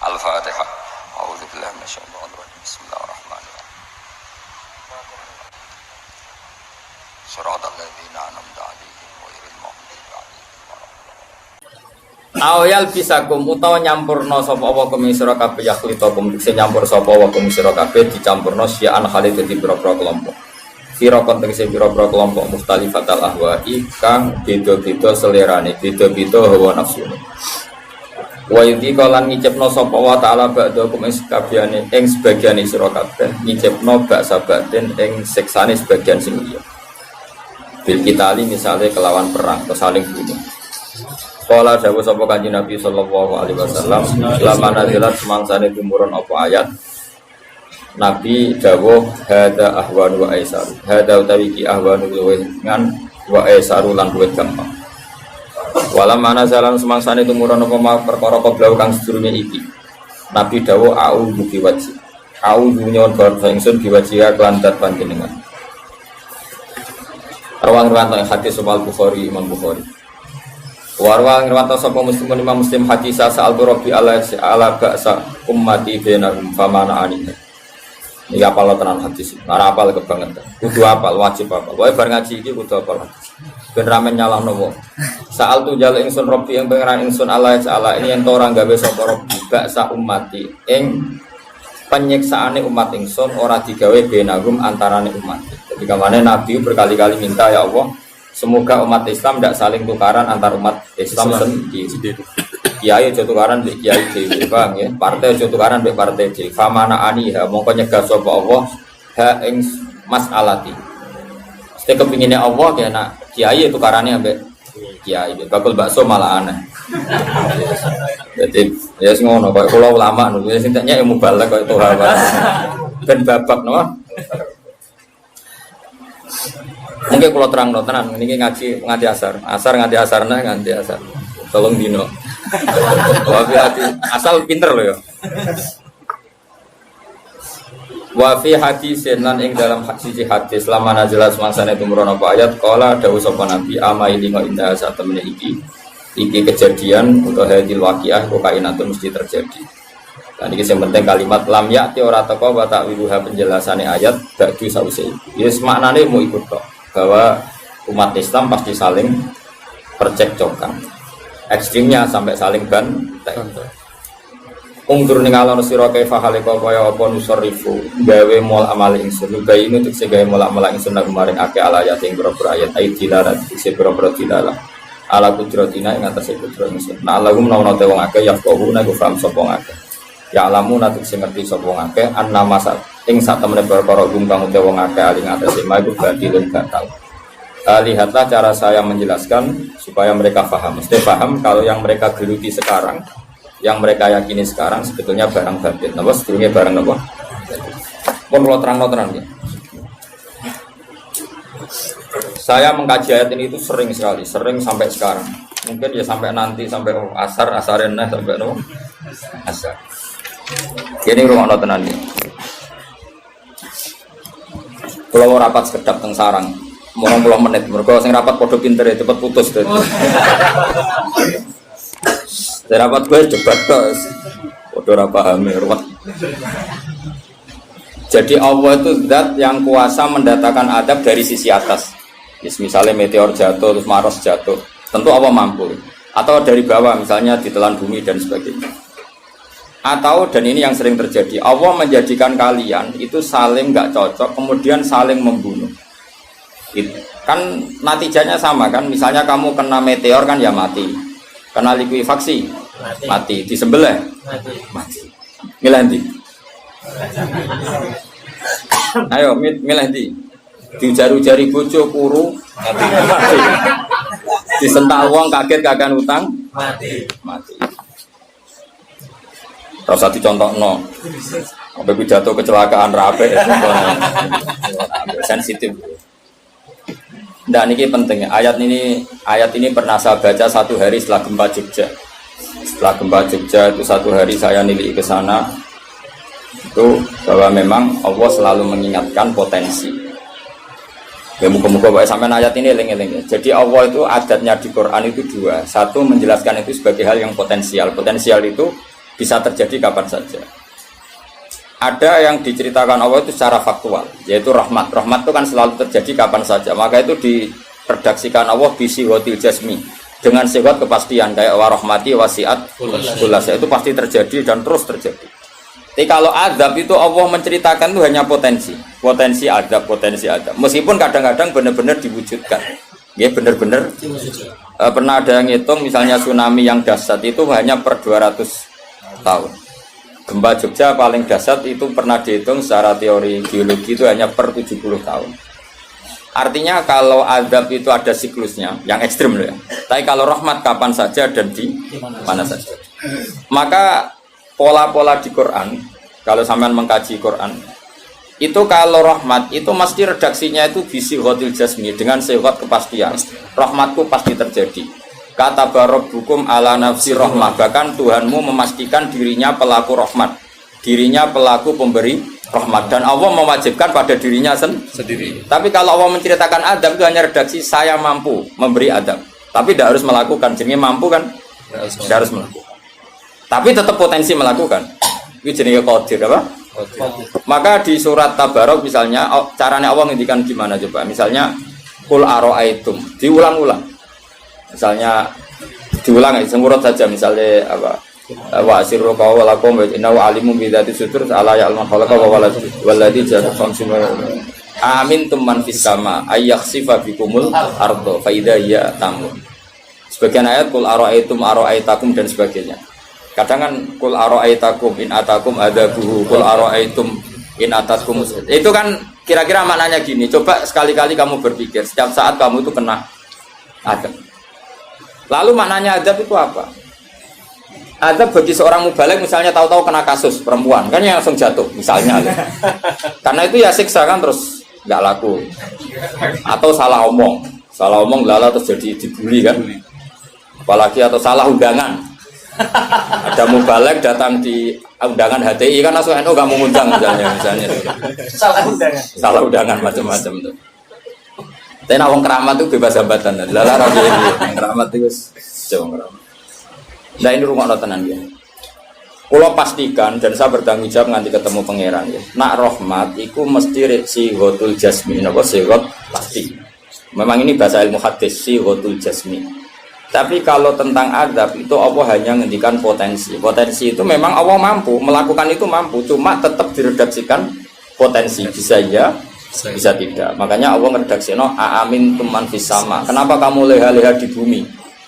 Al-Fatihah. A'udzubillahi minasyaitonir rajim. Bismillahirrahmanirrahim. Shiratal ladzina an'amta 'alaihim ghairil maghdubi 'alaihim waladdallin. Awal bisakum utawa nyampurna sapa apa kumisira kabeh yakhlitakum sing nyampur sapa wa kumisira kabeh dicampurna syi'an khalid dadi pira-pira kelompok. Firaqon tegese pira-pira kelompok mustalifatal ahwa'i kang beda-beda selerane, beda-beda hawa nafsune. Wa yudhika lan ngicipna sapa wa ta'ala ba'dakum ing sakabehane ing sebagiane sira kabeh ngicipna baksa batin ing siksane sebagian sing liya. Bil kitali misale kelawan perang atau saling bunuh. Qala dawuh sapa Kanjeng Nabi sallallahu alaihi wasallam lama nazilat semangsane tumurun apa ayat Nabi dawuh hada ahwanu wa aisar hada utawi ki ahwanu ngan wa aisar lan luwih gampang wala mana jalan semangsane tumurun apa perkara koblau kang sedurunge iki Nabi dawuh a'udzu biwajhi a'udzu nyon barsa ingsun biwajhi lan dat panjenengan rawang-rawang hadis Imam Bukhari Imam Bukhari warwa ngirwanto sapa muslimun imam muslim hadisa sa'al rabbi ala ba'sa ummati bainahum famana ani. Iki apal tenan hadis. Ora apal kebangetan. Kudu apal wajib apal. Wae bar ngaji iki kudu apal. Ben ramen nyalahno wong. Sa'al tu jal ingsun rabbi yang pangeran ingsun ala ini yen ora gawe sapa rabbi ba'sa ummati ing penyiksaane umat ingsun ora digawe bainahum antarane umat. Jadi kamane nabi berkali-kali minta ya Allah semoga umat Islam tidak saling tukaran antar umat Islam sendiri. Kiai aja tukaran mbek kiai dhewe, Bang ya. Partai aja tukaran mbek partai dhewe. Famana aniha mongko nyegah sapa Allah ha ing mas'alati. Mesti kepingine Allah ya nak kiai tukarane ambek kiai. Bakul bakso malah aneh. Jadi ya sing ngono kok kula ulama niku sing tak nyek ilmu balek kok itu hal. Ben babak no. Mungkin kalau terang tenan ini ngaji nganti asar nganti asarna nganti asar tolong dino wafi hati asal pinter loh ya wafi hadis lan ing dalam siji hadis selama nazalat semangsane tumurun apa ayat qala dawuh sapa nabi ama ilingo indah saat temene iki kejadian atau hadil waqiah kok kainatun mesti terjadi. Dan ini yang penting kalimat lam ya'ti ora teko wa ta'wiluha penjelasane ayat ba'du sause iki. Yes maknane mau ikut kok bahwa umat Islam pasti saling percekcokan. Ekstrimnya sampai saling bantai. Ungdur ning alon sira kaifa halika kaya apa nusrifu gawe mul amal ingsun gawe nutuk se gawe mul amal ingsun nang maring akeh ayat ing beberapa ayat ayat dilarat se beberapa dilalah ala kudratina ing atase kudrat ingsun. Nah Allahum nawana te wong akeh ya kau nek faham sapa akeh. Ya alamu natuk sing ngerti sapa wong akeh annama ing sak temene perkara kang ute wong akeh aling atase maiku batilun batal. Lihatlah cara saya menjelaskan supaya mereka paham. Mesti paham kalau yang mereka geluti sekarang, yang mereka yakini sekarang sebetulnya barang batil. Napa sedurunge barang napa? Pun kula terang-terang ya. Saya mengkaji ayat ini itu sering sekali, sering sampai sekarang. Mungkin ya sampai nanti sampai asarena sampai napa? Asar. Ini rumah tenan iki. Kalau mau rapat sekedap teng sarang, mau 20 menit. Mergo sing rapat padha pinter ya cepet putus dadi. Rapat gue debat terus. Padha ora paham ruwet. Jadi Allah itu zat yang kuasa mendatangkan adab dari sisi atas. Misalnya meteor jatuh terus Mars jatuh, tentu Allah mampu. Atau dari bawah misalnya ditelan bumi dan sebagainya. Atau dan ini yang sering terjadi, Allah menjadikan kalian itu saling nggak cocok, kemudian saling membunuh. Itu kan natijanya sama kan, misalnya kamu kena meteor kan ya mati, kena likuifaksi mati, disembelih mati. Milih ndi? Ayo milih ndi? Diujar-ujari bojo kuru mati. Disentak uang kaget kagan utang mati. Rasa dicontohno. Apa pidato kecelakaan rape sensitif. Dan ini penting. Ayat ini pernah saya baca satu hari setelah gempa Jogja. Setelah gempa Jogja itu satu hari saya nilai ke sana. Itu bahwa memang Allah selalu mengingatkan potensi. Ya muka-muka baik sampai ayat ini eling-eling. Jadi Allah itu adatnya di Quran itu dua. Satu menjelaskan itu sebagai hal yang potensial. Potensial itu bisa terjadi kapan saja. Ada yang diceritakan Allah itu secara faktual, yaitu rahmat. Rahmat itu kan selalu terjadi kapan saja. Maka itu diredaksikan Allah bisihotil jasmi, dengan sifat kepastian kayak warahmati wasiat kulasa, itu pasti terjadi dan terus terjadi. Tapi kalau azab itu Allah menceritakan itu hanya potensi azab. Meskipun kadang-kadang benar-benar diwujudkan. Ya benar-benar. Pernah ada yang ngitung misalnya tsunami yang dahsyat itu hanya per 200 tahun. Gempa Jogja paling dahsyat itu pernah dihitung secara teori geologi itu hanya per 70 tahun. Artinya kalau azab itu ada siklusnya, yang ekstrim loh ya. Tapi kalau rahmat kapan saja dan di mana saja. Maka pola-pola di Quran, kalau sampean mengkaji Quran, itu kalau rahmat itu mesti redaksinya itu bisihotil jasmi, dengan sifat kepastian. Rahmatku pasti terjadi. Kata barabbukum ala nafsi rahmah, bahkan Tuhanmu memastikan dirinya pelaku rahmat, dirinya pelaku pemberi rahmat, dan Allah mewajibkan pada dirinya sendiri. Tapi kalau Allah menceritakan adab itu hanya redaksi saya mampu memberi adab, tapi tidak harus melakukan. Jadi mampu kan tidak harus melakukan, tapi tetap potensi melakukan. Itu jenis qadir apa? Maka di surat Tabarok misalnya caranya Allah ngendikan gimana coba? Misalnya qul aro'aitum, diulang-ulang. Misalnya diulang semurut saja, misalnya apa? Wa asirru qawlakum wa innahu alimun bi dzati sudur ala ya'lamu khalaqa wa walladzi ja'ala khamsuma amintum man fis sama ayakhsifa bikumul ardo fa idza hiya tamur. Sebagian ayat qul aro'aitakum dan sebagainya. Kadang kan qul aro'aitakum in atakum adabuhu qul aro'aitum in atakum. Itu kan kira-kira maknanya gini. Coba sekali-kali kamu berpikir setiap saat kamu itu kena adab. Lalu maknanya adab itu apa? Adab bagi seorang mubaligh misalnya tahu-tahu kena kasus perempuan, kan yang langsung jatuh misalnya. Karena itu ya siksa kan, terus nggak laku. Atau salah omong lala terus jadi dibully kan. Apalagi atau salah undangan. Ada mubaligh datang di undangan HTI kan langsung NU nggak mau ngundang misalnya. Salah undangan macam-macam tuh. Tapi nawang keramat itu bebas hambatan. Lala rapi ini keramat itu jauh keramat. Nah ini rumah tenan ya. Kalau pastikan dan saya bertanggung jawab nanti ketemu pangeran ya. Nak rahmat itu mesti sihotul jasmi. Napa sihot pasti. Memang ini bahasa ilmu hadis sihotul jasmi. Tapi kalau tentang adab itu Allah hanya ngendikan potensi. Potensi itu memang Allah mampu melakukan itu, mampu. Cuma tetap diredaksikan potensi, bisa ya, bisa tidak. Makanya Allah ngeredaksino aamin tuman fis sama. Kenapa kamu leha-leha di bumi?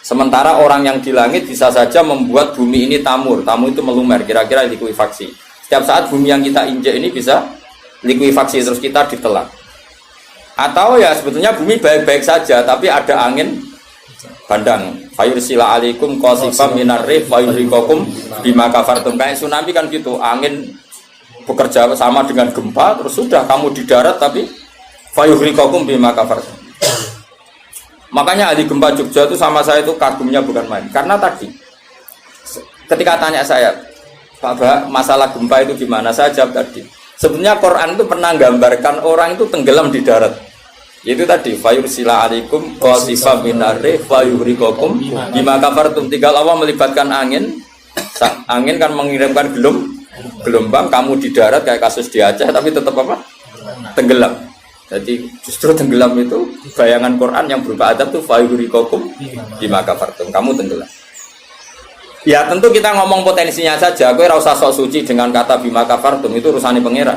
Sementara orang yang di langit bisa saja membuat bumi ini tamur. Tamu itu melumer, kira-kira likuifaksi. Setiap saat bumi yang kita injek ini bisa likuifaksi, terus kita ditelan. Atau ya sebetulnya bumi baik-baik saja, tapi ada angin bandang. Fayursila alaikum qasifam minar rih fayurikokum bima kafartum. Kayak tsunami kan gitu, angin bekerja sama dengan gempa, terus sudah kamu di darat tapi fayurikokum bima kafartum. Makanya ahli gempa Jogja itu sama saya itu kagumnya bukan main. Karena tadi ketika tanya saya, Pak Bah, masalah gempa itu gimana? Saya jawab tadi, sebenarnya Quran itu pernah gambarkan orang itu tenggelam di darat. Itu tadi fayursila alaikum qasifam minarri fayuhrikokum bima kafartum. Tinggal Allah melibatkan angin. Angin kan mengirimkan gelombang, kamu di darat kayak kasus di Aceh tapi tetap apa? Tenggelam. Jadi justru tenggelam itu bayangan Quran yang berupa adab itu fayuhrikokum bima kafartum, kamu tenggelam. Ya tentu kita ngomong potensinya saja. Kowe ora usah sok suci dengan kata bima kafartum, itu urusane pangeran.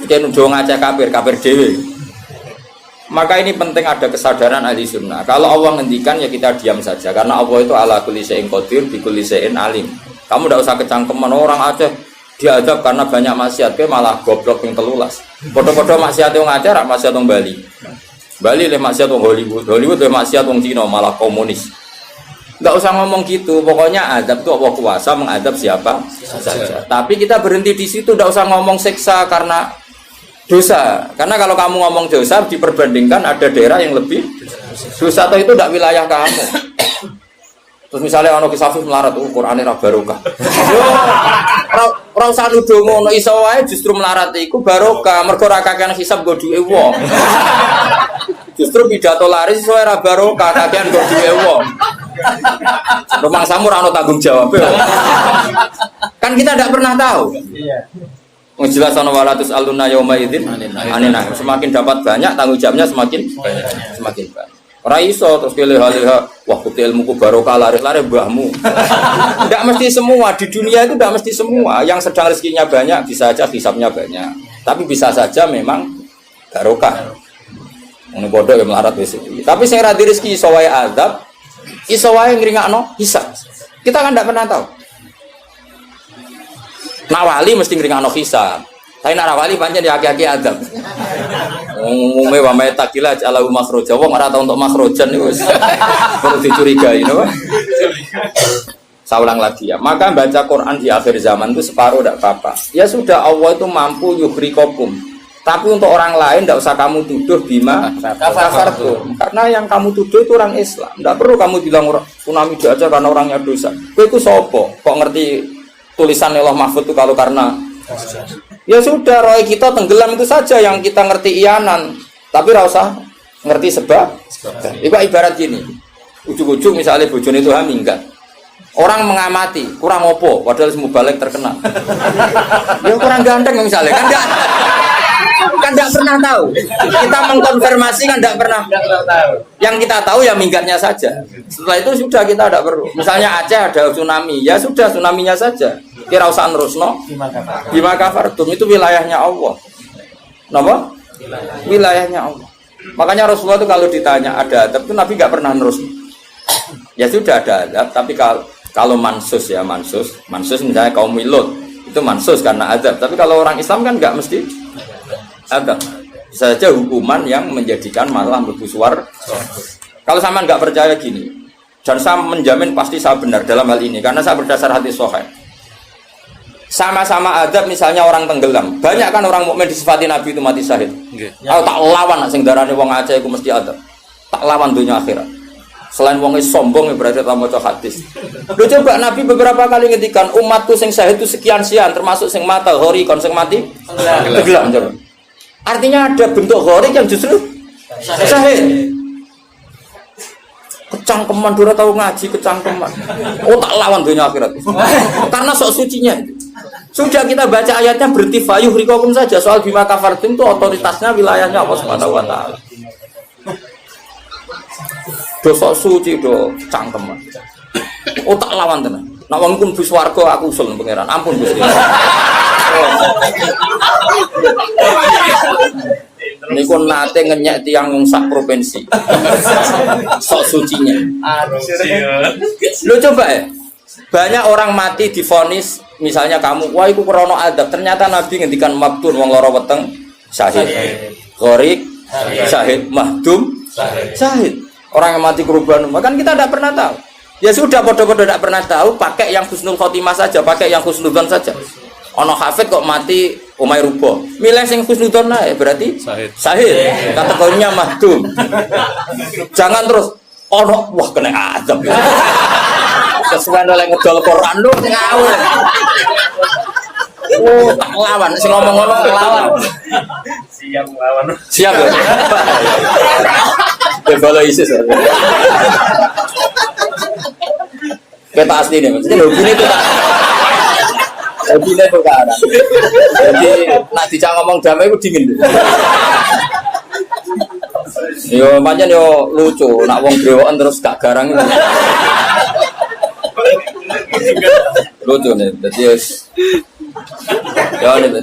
Yen udah ngajak kafir dhewe. Maka ini penting ada kesadaran ahli sunnah. Kalau Allah ngendikan ya kita diam saja, karena Allah itu ala kulli syai'in qadir bi kulli syai'in alim. Kamu tidak usah kecangkeman orang Aceh diadab karena banyak maksiat, ke malah goblok yang telulas. Podo-podo maksiat yang ngajar, maksiat yang Bali le maksiat yang Hollywood le maksiat yang Cina, malah komunis. Nggak usah ngomong gitu. Pokoknya adab itu Allah kuasa mengadab siapa saja. Tapi kita berhenti di situ, nggak usah ngomong siksa karena dosa. Karena kalau kamu ngomong dosa diperbandingkan ada daerah yang lebih dosa, atau itu tidak wilayah kamu. Terus misalnya ono kisafif melarat, Qur'ane ra barokah. Yo ora usah nuduh ngono, iso wae justru melarat iku barokah, mergo ra kakean hisab nggo duwe wong. Justru pidato laris iso ora barokah, kakean nggo duwe wong. Rumah samu ora ono tanggung jawab. Kan kita tidak pernah tahu. Iya. Jelas ana walatus aluna yauma idzin anina. Semakin dapat banyak tanggung jawabnya semakin banyak. Ora iso terus pilih-pilih wah kuti ilmuku barokah lari-lari mbahmu. Tidak mesti semua di dunia itu tidak mesti semua. Yang sedang rezekinya banyak bisa saja hisabnya banyak. Tapi bisa saja memang barokah. Ngono bodoh ya melarat wis. Tapi sing ra di rezeki iso wae azab, iso wae ngringakno hisab. Kita kan tidak pernah tahu. Nak wali mesti ngringakno hisab. Tapi nak wali pancen di aki-aki adab. Umume wa may takila ala makhraja. Wong ora tau untuk makhrajan niku wis perlu dicurigai, no? Saya ulang lagi ya. Maka baca Quran di akhir zaman itu separuh tidak apa-apa. Ya sudah, Allah itu mampu yuhrikokum. Tapi untuk orang lain tidak usah kamu tuduh bima kafartum. Karena yang kamu tuduh itu orang Islam. Tidak perlu kamu bilang tsunami aja karena orangnya dosa. Itu sopo? Kok ngerti tulisan Allah Mahfud itu kalau karena ya sudah, roy kita tenggelam itu saja yang kita ngerti iyanan, tapi rasa ngerti sebab. Ibarat gini, ujung-ujung misalnya bojone itu minggat, orang mengamati kurang opo, padahal semua balik terkenal. Ya kurang ganteng misalnya, kan tidak pernah tahu. Kita mengkonfirmasi kan tidak pernah tahu. Yang kita tahu ya minggatnya saja. Setelah itu sudah kita tidak perlu. Misalnya Aceh ada tsunami, ya sudah tsunaminya saja. Kira usah nerusno. Bima kafartum itu wilayahnya Allah. Napa? Wilayahnya Allah. Makanya Rasulullah itu kalau ditanya ada adab itu Nabi nggak pernah nerus. Ya sudah ada adab, tapi kalau mansus ya mansus misalnya kaum Lut itu mansus karena adab. Tapi kalau orang Islam kan nggak mesti adab. Bisa saja hukuman yang menjadikan malah mlebu swarga. Kalau sama nggak percaya gini, dan saya menjamin pasti saya benar dalam hal ini karena saya berdasar hadis sahih. Sama-sama adab misalnya orang tenggelam. Banyak kan orang mukmin disifati Nabi itu mati syahid. Aku tak lawan sing darane wong Aceh iku mesti adab. Tak lawan dunia akhirat. Selain wong sombong berarti tak maca hadis. Lho coba Nabi beberapa kali ngendikan umatku sing syahid itu sekian termasuk sing mata hori kon sing mati tenggelam coba. Artinya ada bentuk hori yang justru syahid. Kecangkeman dora tahu ngaji kecangkeman. Oh tak lawan dunia akhirat. Karena sok sucinya itu. Sudah kita baca ayatnya berhenti fayuh rikokum saja. Soal bima kafartum itu otoritasnya wilayahnya Allah Subhanahu wa taala. Dosa suci do cangkeman. Oh tak lawan tenan. Nak wong pun bus warga aku usul pangeran. Ampun Gusti. Niku nate ngenyek tiang sak provinsi. Sok sucinya. Lu coba ya. Banyak orang mati divonis misalnya kamu, wah iku krana adab. Ternyata Nabi ngendikan mabtun wong lara weteng syahid. Gharik syahid, mahdum syahid. Orang yang mati kerubahan, kan kita tidak pernah tahu. Ya sudah, bodoh-bodoh tidak pernah tahu, pakai yang husnul khotimah saja, pakai yang husnudzon saja. Ono hafid kok mati umay rubo. Milih sing husnudzon ae berarti syahid. Kategorinya mahdum. Jangan terus ono wah kena adab. Sesuai oleh ngedol Quran lu sing ngawur. Oh, tak lawan sing ngomong ngono lawan. Siap lawan. Siap ya. Kalau ISIS. Kita asli nih, maksudnya hubungan itu tak. Hubungan itu kan. Jadi nak dicak ngomong damai itu dingin. Yo pancen yo lucu, nak wong brewoken terus gak garang. Lucu nih,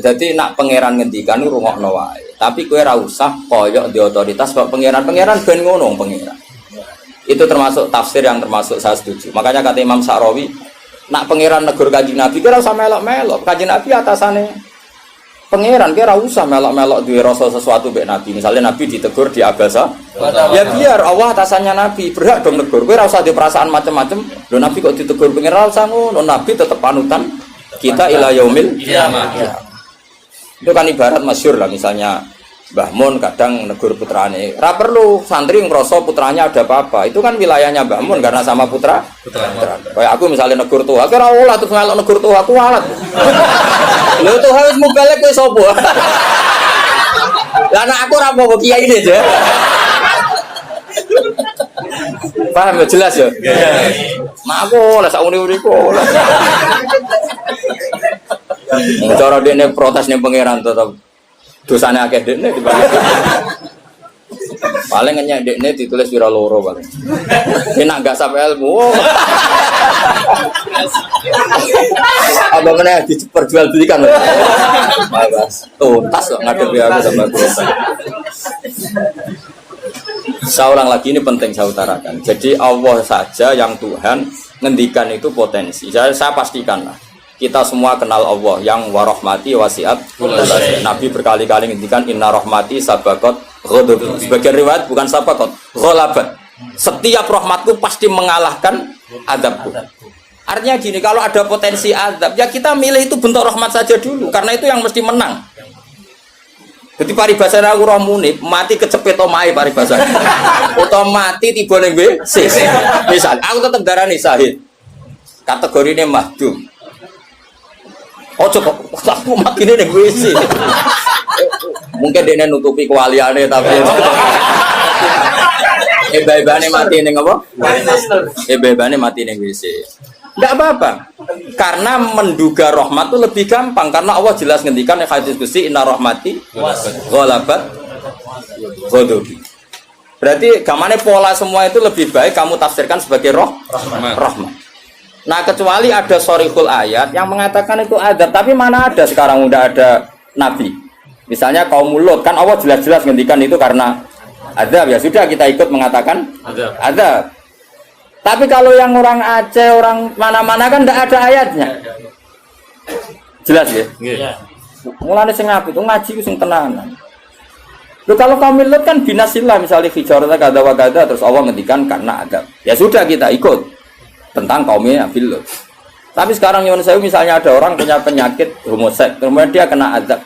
jadi nak pangeran ngendikan rungokno wae. Tapi kowe ora usah koyok di otoritas sebab pangeran ben ngono pangeran. Itu termasuk tafsir yang termasuk saya setuju. Makanya kata Imam Sa'rawi, nak pangeran negur Kanjeng Nabi kira usah melok-melok. Kanjeng Nabi atasane pangeran kira usah melok-melok duwe rasa sesuatu mbek Nabi. Misalnya Nabi ditegur di abasa, ya biar Allah atasannya Nabi, berhak dong negur. Kowe ora usah di perasaan macam-macam. Lho Nabi kok ditegur pangeran usah ngono. Nabi tetap panutan kita ila yaumil kiamah. Itu kan ibarat masyhur lah, misalnya Mbah Mun kadang negur putrane. Ora perlu santri ngrasa putranya ada apa-apa. Itu kan wilayahnya Mbah Mun karena sama putra. Kayak aku misalnya negur tuha, ora olah terus melok negur tuha aku alat. Lho tuha wis mubalek kowe sapa? Lah nek aku ora apa-apa kiai aja. Paham ya jelas ya? Mak aku lah sak uni-uniku. Cara dene protes ning pangeran tetep dosane akeh dekne dibanding. Paling ngenyek dekne ditulis pira loro paling. Enak gak sampai ilmu. Apa meneh diperjualbelikan. Bebas. Tuntas kok ngadepi aku sama dosa. Seorang lagi ini penting saya utarakan. Jadi Allah saja yang Tuhan ngendikan itu potensi. Saya pastikan lah. Kita semua kenal Allah yang warahmati wasiat. Nabi berkali-kali ngendikan inna rahmati sabaqat ghadab. Sebagian riwayat bukan sabaqat, ghalabat. Setiap rahmatku pasti mengalahkan azabku. Artinya gini, kalau ada potensi azab, ya kita milih itu bentuk rahmat saja dulu, karena itu yang mesti menang. Jadi paribasane aku roh munib, mati kecepet omahe paribasane. Utawa mati tiba ning WC. Misal aku tetep darani syahid. Kategorine mahdum. Ojo kok aku makine ning WC. Mungkin dene nutupi kewaliane tapi ebane mati ning apa? Ebane mati ning WC. Enggak apa-apa. Karena menduga rahmat itu lebih gampang karena Allah jelas ngendikan di hadis qudsi inna rahmati ghalabat ghadabi. Berarti gamane pola semua itu lebih baik kamu tafsirkan sebagai rahmat. Nah, kecuali ada sharihul ayat yang mengatakan itu azab, tapi mana ada sekarang udah ada nabi. Misalnya kaum Lut kan Allah jelas-jelas ngendikan itu karena azab, ya sudah kita ikut mengatakan azab. Tapi kalau yang orang Aceh, orang mana-mana kan tidak ada ayatnya. Jelas ya? Iya. Mulane sing apik itu ngaji ku sing tenanan. Loh kalau kaum Lut kan binasillah misalnya hijarata kada wa kada terus Allah ngendikan karena azab. Ya sudah kita ikut tentang kaumnya Nabi Lut. Tapi sekarang nyuwun sewu misalnya ada orang punya penyakit homoseks, kemudian dia kena azab.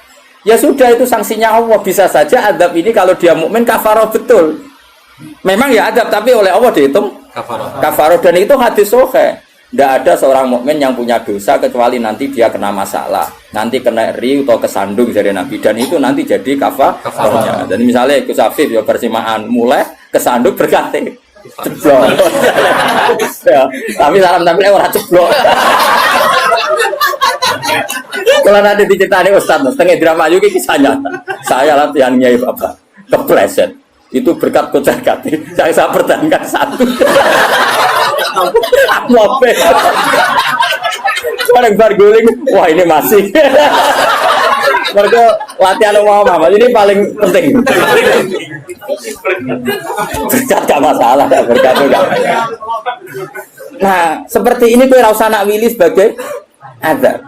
Ya sudah itu sanksinya Allah. Bisa saja azab ini kalau dia mukmin kafarah betul. Memang ya azab tapi oleh Allah dihitung kafarah dan itu hadis sahih. Tidak ada seorang mukmin yang punya dosa kecuali nanti dia kena masalah, nanti kena ri atau kesandung dari Nabi dan itu nanti jadi kafarahnya. Dan misalnya Gus Afif ya persimaan mulai kesandung berganti ceblok. Ya, tapi salam tampilnya orang ceblok. Kalau nanti diceritani Ustaz, setengah drama juga kisahnya. Saya latihan nyai bapak kepleset. Itu berkat kocar kati. Saya pertahankan satu. Mope. Orang barguling, wah ini masih. Mereka latihan mama, ini paling penting. Berkat gak masalah, berkat enggak. Nah, seperti ini tuh rasa nak willy sebagai azab.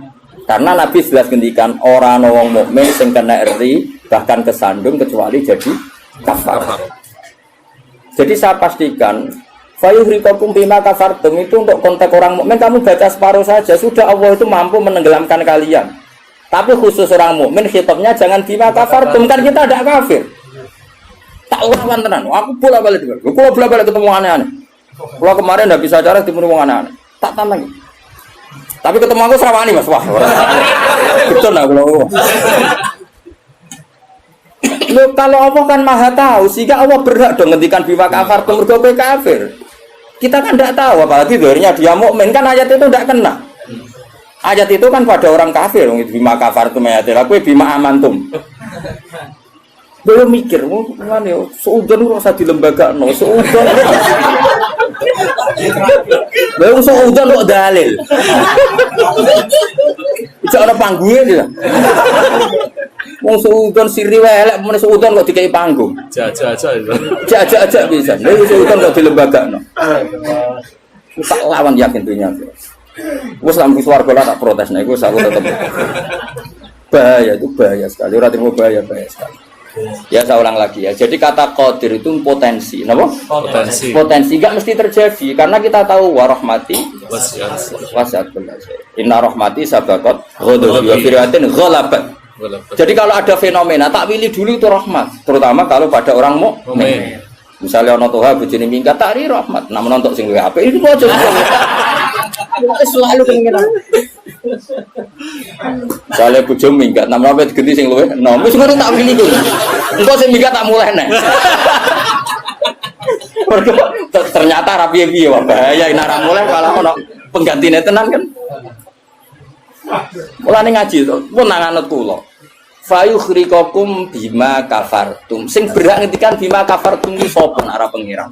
Karena Nabi jelas ngendikan orang wong mukmin sing kena ri bahkan kesandung kecuali jadi kafar. Jadi saya pastikan fayuhriqakum bima kafartum itu untuk konteks orang mukmin kamu baca separuh saja sudah Allah itu mampu menenggelamkan kalian. Tapi khusus orang mukmin khitabnya jangan bima kafartum kan kita tidak kafir. Tak lawan tenan. Aku bola-balik juga. Aku bola-balik ketemu aneh-aneh. Kalau kemarin tidak bisa cara ketemu wong aneh-aneh. Tak tantang. Tapi ketemu aku serawani Mas. Wah. Betul lah kalau. Loh, kalau Allah kan maha tahu sehingga Allah berhak dong ngendikan bima kafartum mergo kowe kafir. Kita kan tidak tahu apalagi doanya dia mukmin kan ayat itu tidak kena. Ayat itu kan pada orang kafir bima kafartum ayatil kowe bima amantum. Belum mikir, mana ya? Seudon rasa di lembaga, no seudon. Belum seudon kok dalil. Bisa ada panggungnya dia. Mau seudon siri welek, mau seudon kok dikai panggung. Jaja bisa. Belum seudon kok di lembaga, no. Tak lawan yakin tuhnya. Gue selama keluarga lah tak protes, nih gue aku tetap bahaya itu bahaya sekali. Orang timur bahaya sekali. Ya saya ulang lagi ya. Jadi kata qadir itu potensi, kenapa? Potensi enggak mesti terjadi karena kita tahu warahmati wasiat inna rahmati sabaqat ghadabi wa firatin ghalabat. Jadi kalau ada fenomena tak pilih dulu itu rahmat, terutama kalau pada orang mukmin. Misalnya ono toha bojone minggat tak ri rahmat, namun untuk sing luwih apik itu aja. Selalu pengen. Misalnya bojo minggat, namun apa diganti sing luwih, wis ngono tak pilih ku. Engko sing minggat tak mulai nek. Ternyata rapi piye wah bahaya ini ora mulai kalau ono penggantine tenan kan. Mulane ngaji to, pun nang anut kula. Fayukhrikakum bima kafartum. Sing berhak ngendikan bima kafartum iki sapa nek ora pengiran.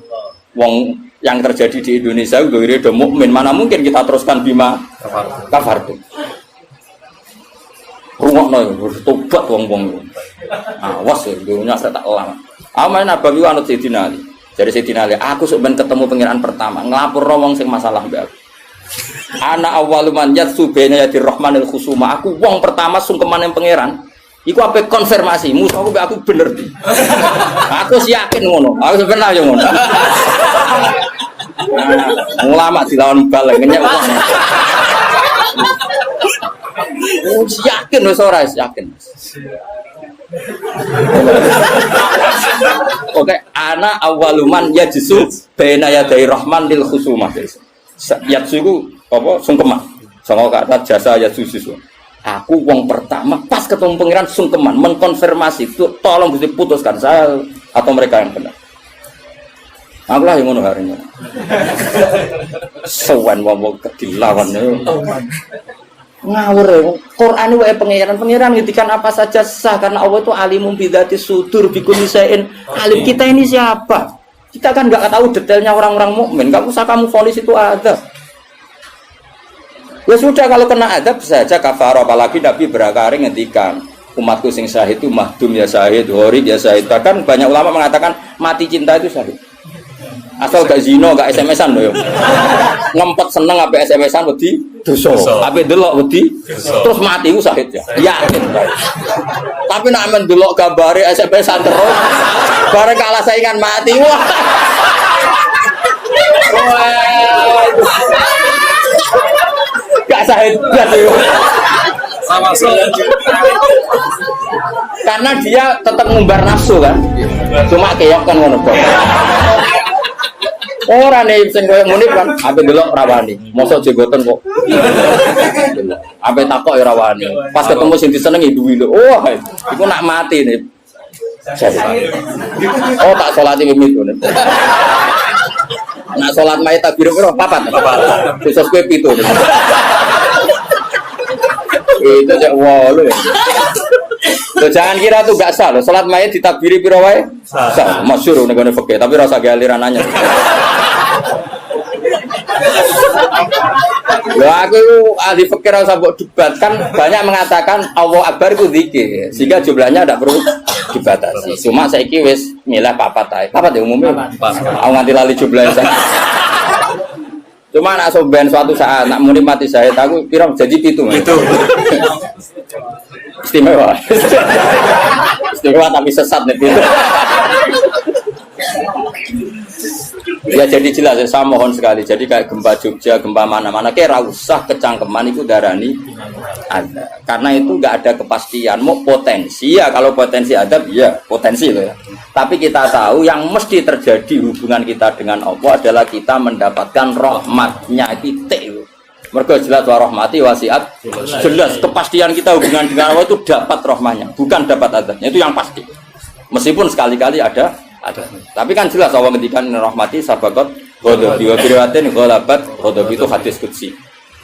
Wong yang terjadi di Indonesia udah mukmin, mana mungkin kita teruskan bima kafartum. Rungokno tobat wong-wong. Awas ya, dunya tak elang. Aman Nabawi anut Sayyidina Ali. Jadi Sayyidina Ali, aku sok ben ketemu pangeran pertama, nglapurno wong sing masalah mbek aku. Ana awwaluman yatsu baina yadir rahmanil khusuma. Aku wong pertama sungkeman yang pangeran. Iku ape konfirmasi, musuh aku bener di. Aku yakin ngono. Aku sebenarnya yo ngono. Ulama dilawan bal ngenyek wong. Yakin wis ora yakin. Oke, ana awaluman yajsu baina yaday rahman lil khusumah. Yajsu iku apa sungkeman. Sanga kata jasa yajsu sisu. Aku wong pertama pas ketemu pangeran sungkeman mengkonfirmasi itu tolong Gusti putuskan saya atau mereka yang benar. Aku lah yang ngono hari ini. Sowan wong kedilawan ngawur Quran wae pangeran ngitikan apa saja sah karena Allah itu alimum bidzati sudur bikulli syai'in alim. Kita ini siapa? Kita kan enggak tahu detailnya orang-orang mukmin. Enggak usah kamu vonis itu ada. Ya sudah kalau kena adab saja kafaro, apalagi Nabi berakari ngentikan umatku sing syahid itu mahdum ya syahid, horid ya syahid. Bahkan banyak ulama mengatakan mati cinta itu syahid. Asal gak zino, gak SMS-an loh. Ngempet seneng apa SMS-an wedi dosa. Apa delok wedi terus mati ku syahid ya. Yakin. Tapi nek men delok gambare SMS-an terus bareng kalah saingan mati. Wah. Gak syahid sama karena dia tetap ngumbar nafsu kan. Cuma keok kan ngono. Ora nih sing koyo muni kan, ape delok rawani. Mosok jenggoten kok. Ape takok ya rawani. Pas ketemu sing disenengi duwi lho. Wah, iku nak mati nih. Oh, tak salati mimit ngono. Nak salat mayit takbir piro? Papat. Khusus kowe 7. Itu aja walu ya. Loh, jangan kira tuh gak sah loh. Salat mayit ditakbiri piro wae? Sah. Masyhur nek fikih, tapi rasa galiran nanya. Loh, aku ahli fikih rasa mbok debat kan banyak mengatakan Allah Akbar itu zikir. Sehingga jumlahnya tidak perlu dibatasi. Cuma saiki wis milih papat ae. Papat ya umumnya. Aku nganti lali jumlahnya. Cuma nak soben suatu saat nak muni mati saya aku kira jadi pitu. Istimewa. Istimewa tapi sesat nih pitu. Ya jadi jelas saya mohon sekali. Jadi kayak gempa Jogja, gempa mana-mana kayak usah kecangkeman itu darani ada. Karena itu nggak ada kepastian. Mau potensi ya kalau potensi ada ya potensi loh ya. Tapi kita tahu yang mesti terjadi hubungan kita dengan Allah adalah kita mendapatkan rahmatnya titik. Mereka jelas rahmati wasiat. Jelas kepastian kita hubungan dengan Allah itu dapat rahmatnya, bukan dapat adabnya. Itu yang pasti. Meskipun sekali-kali ada. Tapi kan jelas Allah ngendikan rahmati sabaqat ghadabi wa birawatin ghalabat ghadabi itu hadis qudsi.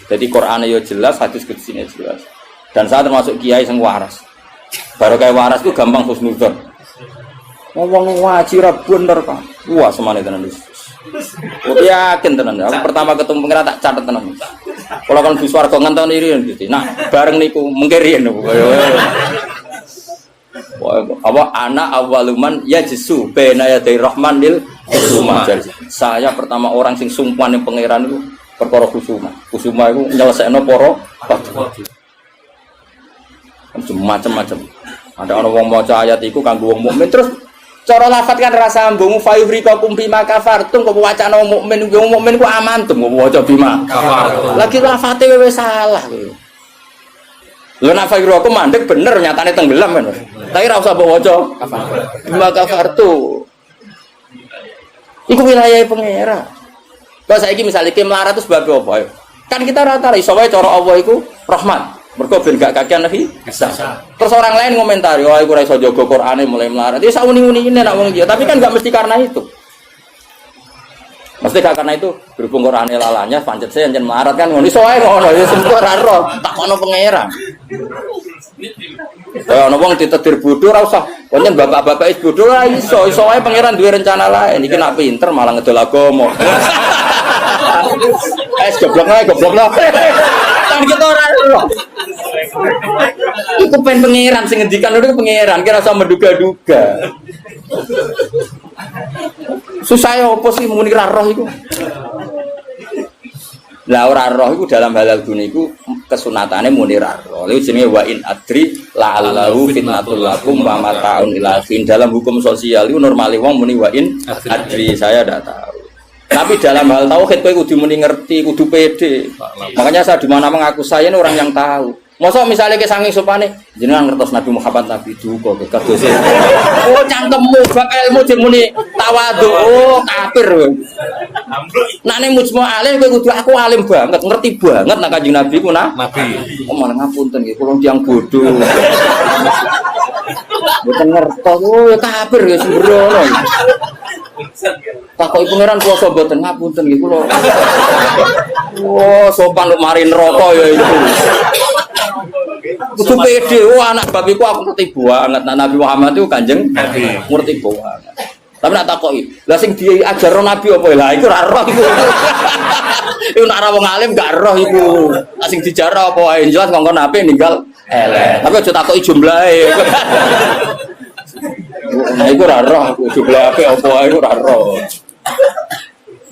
Jadi Qur'ane yo jelas, hadis qudsine jelas. Dan saya termasuk kiai sing waras. Baru kayak waras itu gampang husnudzon. Ngomong wajib ra bener kan. Wah, semane tenan wis. Yakin tenan. Aku pertama ketemu pengira tak catet tenan. Kalau kan di swarga ngenteni riyen gitu. Nah, bareng niku mengke riyen. Apa anak awaluman yajsu baina yaday rahmanil khusuma. Saya pertama orang sing sumpah ning pangeran itu perkara khusuma. Khusuma itu nyelesaikno para macam-macam. Ada orang wong maca ayat iku kanggo wong mukmin terus cara lafat kan rasa ambung fayuhrikakum bima kafartum kok wacana wong mukmin ku amantum kok waca bima kafartum. Lagi lafate wis salah kuwi. Lha nek fayuhrikakum mandek bener nyatane tenggelam kan. Tapi ora usah mbok waca bima kafartum. Iku wilayah pangeran. Kalau saiki misale iki melarat terus sebab apa? Kan kita rata iso wae cara Allah iku rahmat. Mergo ben gak kakean nabi bisa. Terus orang lain ngomentari, "Wah, iku ora iso jaga Qur'ane mulai melarat." Ya sak uni-unine nek wong dia, tapi kan gak mesti karena itu. Mesti gak karena itu berhubung Qur'ane lalanya pancet saya nyen marat kan ngono iso ae ngono ya semua ora roh takono pangeran. Ono wong ditetir bodho ora usah. Konyen bapak-bapak is bodho ora iso ae pangeran duwe rencana lain. Iki nak pinter malah ngedol agama. Goblok lah. Kan kita ora roh. Iku pen pangeran sing ngendikan lho pangeran kira usah menduga-duga. Susah ya apa sih muni ra roh iku? Lah ora roh iku dalam halal dunia iku kesunatane muni ra roh. Lha jenenge wa in adri la'allahu fitnatul lakum wa mata'un ila hin. Dalam hukum sosial iku normale wong muni wa in adri saya ndak tahu. Tapi dalam hal tauhid kowe kudu muni ngerti, kudu pede. Makanya saya di mana mengaku saya ini orang yang tahu. Masa misalnya ke saking sopane jenengan ngertos Nabi Muhammad Nabi duka kados. Oh cangkemmu bab ilmu jemuni tawadhu. Oh kafir. Nek nek mujma alim kowe kudu aku alim banget, ngerti banget nek Kanjeng Nabi ku Nabi. Oh malah ngapunten nggih kula tiyang bodho. Mboten ngertos. Oh ya kafir ya sembrono. Takoki pangeran puasa mboten ngapunten nggih kula. Oh sopan lu mari neraka ya itu. Kudu pede, anak babiku aku ngerti banget. Nabi Muhammad itu Kanjeng Nabi, ngerti banget. Tapi nak takoki, lah sing diajarno Nabi apa lah iku ora roh iku. Iku nek ora wong alim gak roh iku. Lah sing dijarno apa wae jelas ngongkon Nabi ninggal elek. Tapi aja takoki jumlahe. Nah iku ora roh, jumlahe apa wae iku ora roh.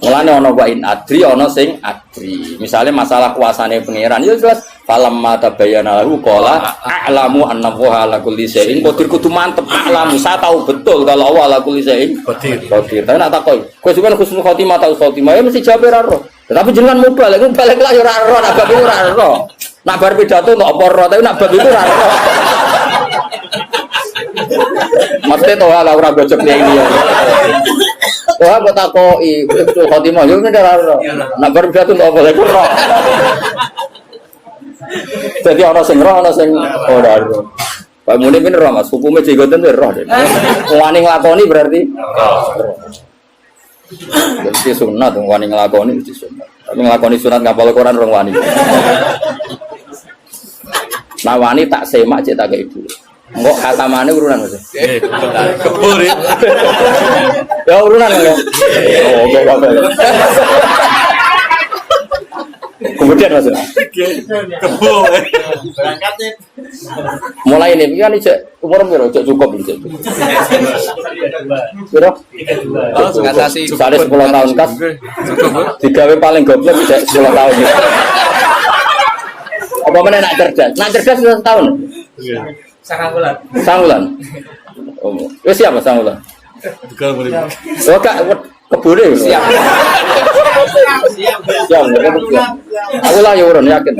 Mulane ana wa in adri ana sing adri. Misale masalah kuasane pangeran ya jelas falam mata bayana lahu qala a'lamu anna wa ala kulli syai'in qadir kudu mantep a'lamu saya tahu betul kalau Allah ala kulli syai'in qadir. Tapi nak takoki, kowe sampeyan husnul khotimah ta khotimah ya mesti jawab ora roh. Tapi jenengan balik lah ya ora roh, nak bab iku ora roh. Nak bar pidato kok apa roh, tapi nak bab iku ora roh. Mesti to ala ora gojok ini ya. Wah, buat aku itu khotimah juga nih roh. Nak baru jatuh nggak boleh roh. Jadi orang sing roh, orang sing ora roh. Pak Muni pun roh mas, hukumnya juga tentu roh deh. Wani ngelakoni berarti. Jadi sunat, wani ngelakoni itu sunat. Tapi ngelakoni sunat ngapal Quran orang wani. Nah wani tak semak cek tak kayak ibu. Enggak kata mana urunan mas? Kebur ya? Ya urunan enggak? Oh enggak apa-apa. Kemudian mas? Kebur. Mulai ini kan cek umur berapa? Cek cukup cek. Berapa? Ngatasi. Sari 10 tahun kas. Digawe paling goblok cek 10 tahun. Apa mana nak cerdas? Nak cerdas 1 tahun. Sangulan. Oh, siapa Sangulan? Oh, Kak, kebune. Siap. Aku lah ya urun yakin.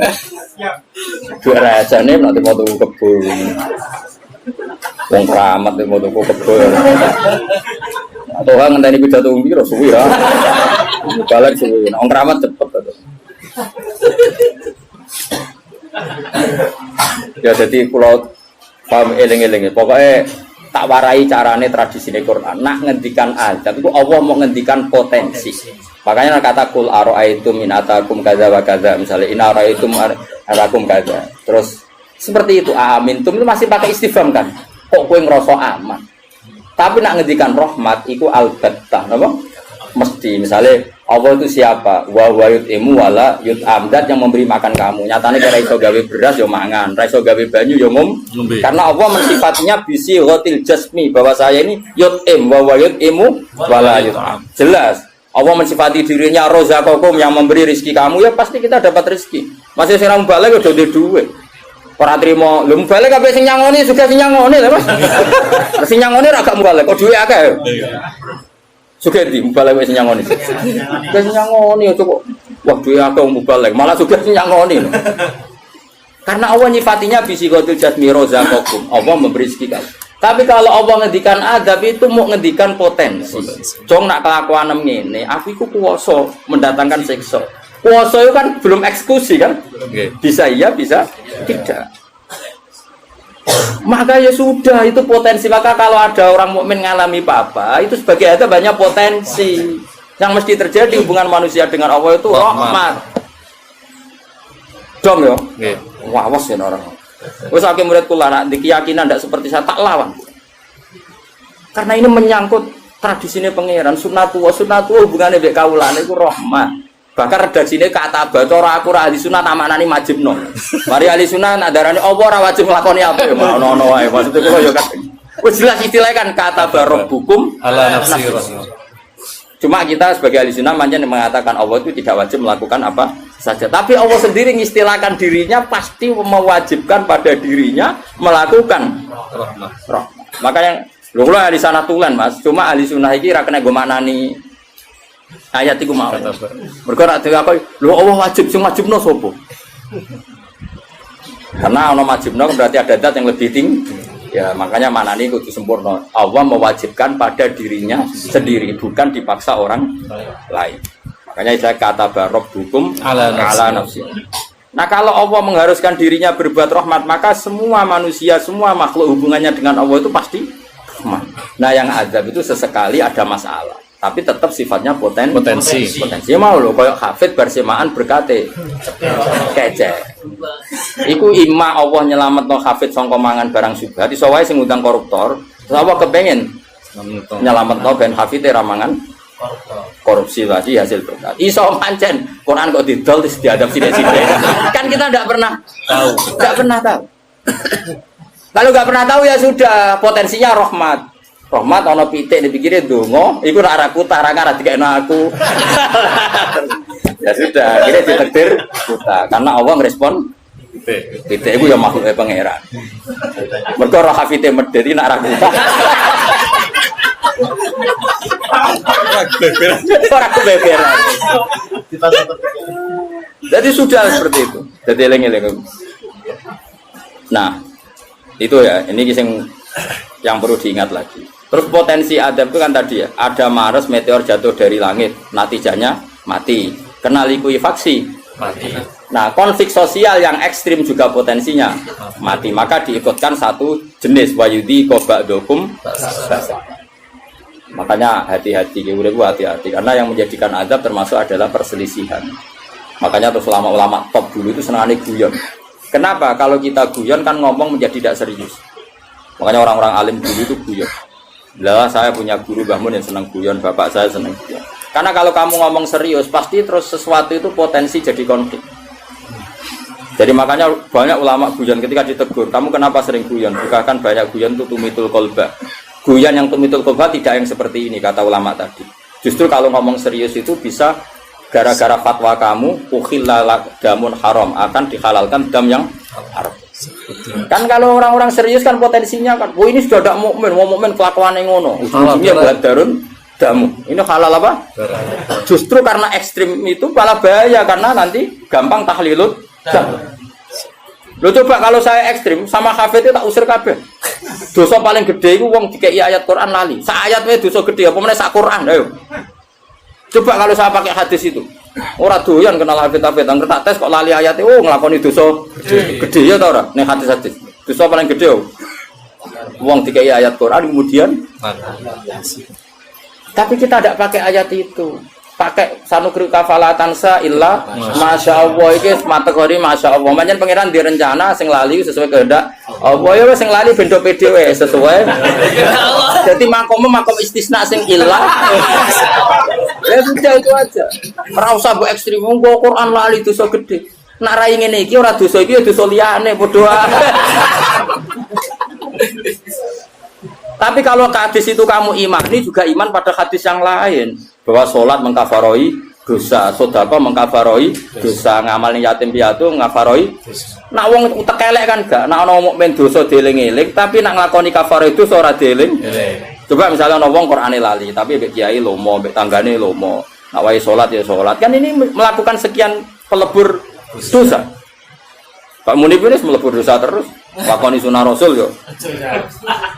Dua raja nih nanti mau tuku kebun. Wong keramat mau tuku kebun. Atau kan ngenteni pidato piro suwi ya. Balik suwi. Wong keramat cepet to. Ya jadi pulau paham eling-eling pokoknya tak warai carane tradisi Quran nak ngendikan azab itu Allah mau ngendikan potensi makanya kata kul aro'aitum in atakum kadza wa kadza misalnya in aro'aitum arakum kadza terus seperti itu amintum itu masih pakai istifham kan kok kowe ngrasa aman tapi nak ngendikan rahmat itu albattah napa mesti misalnya Allah itu siapa? Wa yut'imu wala yut'am dat yang memberi makan kamu. Nyatane kira iso gawe beras yo mangan, ra iso gawe banyu yo ngombe. Karena Allah mensifatinya bisi ghatil jasmi bahwa saya ini yut'im wa yut'imu wala yut'am. Jelas. Allah mensifati dirinya razaqakum yang memberi rezeki kamu ya pasti kita dapat rezeki. Masih sing balik udah duwe. Ora trimo, lho balik kabeh sing nyangoni juga sing nyangoni lho Mas. Sing nyangoni ra gak balik, kok duwe akeh. Suka di mubalek wis nyangoni. Wis nyangoni cukup. Wah duwe akeh mubalek, malah suka nyangoni. Karena Allah nyifatinya bisikhatul jasmi razaqakum. Allah memberi rezeki kamu. Tapi kalau Allah ngendikan adab itu mau ngendikan potensi. Jong nak kelakuan ngene, aku iku kuwasa mendatangkan siksa. Kuwasa itu kan belum eksekusi kan? Bisa iya, bisa tidak. Maka ya sudah itu potensi. Maka kalau ada orang mukmin ngalami apa itu sebagai ada banyak potensi. Yang mesti terjadi hubungan manusia dengan Allah itu rahmat. Dom yo. Nggih. Wah, awas ya orang. Wes akeh murid kula nak di keyakinan ndak seperti saya tak lawan. Karena ini menyangkut tradisine pangeran sunnatullah hubungannya mbek kawulane iku rahmat. Bahkan redaksine kata bacara aku ra ahli sunah tamaknani majibno. Mari ahli sunah nak darani apa ora wajib nglakoni apa ya ono wae. Maksud kula yo kan. Wis jelas istilahnya kan kata barabbukum Ala nafsi. Cuma kita sebagai ahli sunnah manjen mengatakan Allah itu tidak wajib melakukan apa saja. Tapi Allah sendiri mengistilahkan dirinya pasti mewajibkan pada dirinya melakukan Rahmat. rahmat. Makanya lho kula ahli sana tulen Mas, cuma ahli sunnah iki ra kena nggo maknani ayat iku mau. Mergo rak dhewe apa lho Allah wajib sing wajibno sapa? Karena ana wajibno berarti ada zat yang lebih tinggi. Ya makanya maknanya kudu sempurna. Allah mewajibkan pada dirinya sendiri, bukan dipaksa orang lain. Makanya saya kata barob hukum ala nafsi. Nah kalau Allah mengharuskan dirinya berbuat rahmat, maka semua manusia, semua makhluk hubungannya dengan Allah itu pasti rahmat. Nah yang azab itu sesekali ada masalah, tapi tetap sifatnya potensi. Mau loh, kayak hafid bersemaan berkate kece. Iku imma Allah nyelametno hafid sangka mangan barang syubhat, iso wae sing ngundang koruptor, terus apa kepengen nyelametno ben hafid ra mangan korupsi lagi hasil berkat. Iso pancen Quran kok didol terus diadab sithik-sithik. Kan kita enggak pernah tahu. Kalau enggak pernah tahu ya sudah, potensinya rahmat. Rahmat ana pitik dipikire donga, iku nek arah kutah ra ngarah dikekno aku. Ya sudah, akhirnya ditakdir buta karena Allah ngerespon pitik itu ya makhluk pangeran. Mergo roh hafite medheti nek ra buta. Ora kebeberan. Jadi sudah seperti itu. Jadi eling-eling. Nah, itu ya, ini yang perlu diingat lagi. Terus potensi adab itu kan tadi ya, ada Mars meteor jatuh dari langit, natijanya mati. Kena likuifaksi mati. Nah, konflik sosial yang ekstrim juga potensinya mati. Maka diikutkan satu jenis wayudi kobakdokum. Makanya hati-hati, hati-hati karena yang menjadikan adab termasuk adalah perselisihan. Makanya terus ulama-ulama top dulu itu senangane guyon. Kenapa? Kalau kita guyon kan ngomong menjadi tidak serius. Makanya orang-orang alim dulu itu guyon. Lah saya punya guru Mbah Mun yang senang guyon, bapak saya senang guyon. Karena kalau kamu ngomong serius, pasti terus sesuatu itu potensi jadi konflik. Jadi makanya banyak ulama guyon ketika ditegur, kamu kenapa sering guyon? Bukan banyak guyon itu tumitul kolba. Guyon yang tumitul kolba tidak yang seperti ini, kata ulama tadi. Justru kalau ngomong serius itu bisa gara-gara fatwa kamu, ukhillalak damun haram, akan dihalalkan dam yang haram. Kan kalau orang-orang serius kan potensinya kan, ini sudah tidak mukmin, mau mukmin kelakuan yang ngono, ujung-ujungnya buat darun damu. Ini halal apa? Justru karena ekstrim itu malah bahaya karena nanti gampang tahlilut. Lo coba kalau saya ekstrim sama hafid itu tak usir kabeh. Dosa paling gede itu wong dikei ayat Quran lali. Sak ayat wae dosa gede apa meneh sak Quran. Ayo. Coba kalau saya pakai hadis itu. Ora doyan kenal hafid-hafid, angger tak tes kok lali ayat oh nglakoni dosa gede ya ta ora? Ning hadis-hadis. Dosa paling gede oh. Wong dikei ayat Quran kemudian tapi kita tidak pakai ayat itu. Pakai sanukri kafalatansa illa masya Allah iki kategori masya Allah. Pancen pangeran direncana sing lali sesuai kehendak Allah ya sing lali bendo pede wae sesuai. Jadi makom istisna sing illa. Ya sudah itu aja. Ora usah mbok ekstrem wong Quran lali dosa gede. Nak rai ngene iki ora dosa iki ya dosa liyane padha. Tapi kalau hadis itu kamu imani juga iman pada hadis yang lain. Bahwa sholat mengkafaroi dosa, sedekah mengkafaroi dosa, ngamal yatim piatu mengkafaroi. Nak wong tekelek kan gak, nak ana mukmin dosa dieling-eling, tapi nak nglakoni kafaroi dosa ora dieling. Coba misalnya ana wong Qur'ane lali, tapi mbek kiai lomo, mbek tanggane lomo. Nak wae salat ya salat. Kan ini melakukan sekian pelebur dosa. Pak Munib ini melebur dosa terus, lakoni sunah Rasul yo.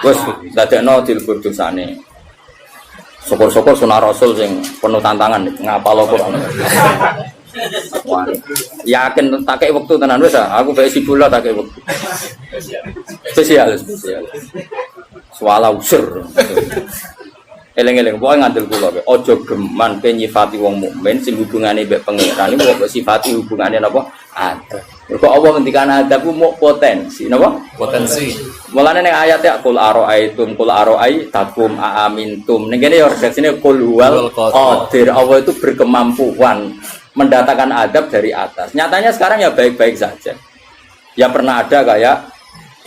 Wes dadekno dilebur dosane. Syukur-syukur sunah Rasul sing penuh tantangan ngapal Quran. Yakin tak kei wektu tenan wis aku bae sibula tak kei wektu. Spesial. Swala usur. Eleng-eleng pokoke ngandel kula kowe. Aja geman pe nyifati wong mukmin sing hubungane mbek pangeran iku kok sifati hubungane napa? Adab. Mergo Allah ngendikan adab ku muk potensi napa? Potensi. Mulane ning ayat ya qul araaitum qul araaitum aamintum. Ning kene ya redaksine qul huwal qadir. Allah itu berkemampuan mendatangkan adab dari atas. Nyatanya sekarang ya baik-baik saja. Ya pernah ada kayak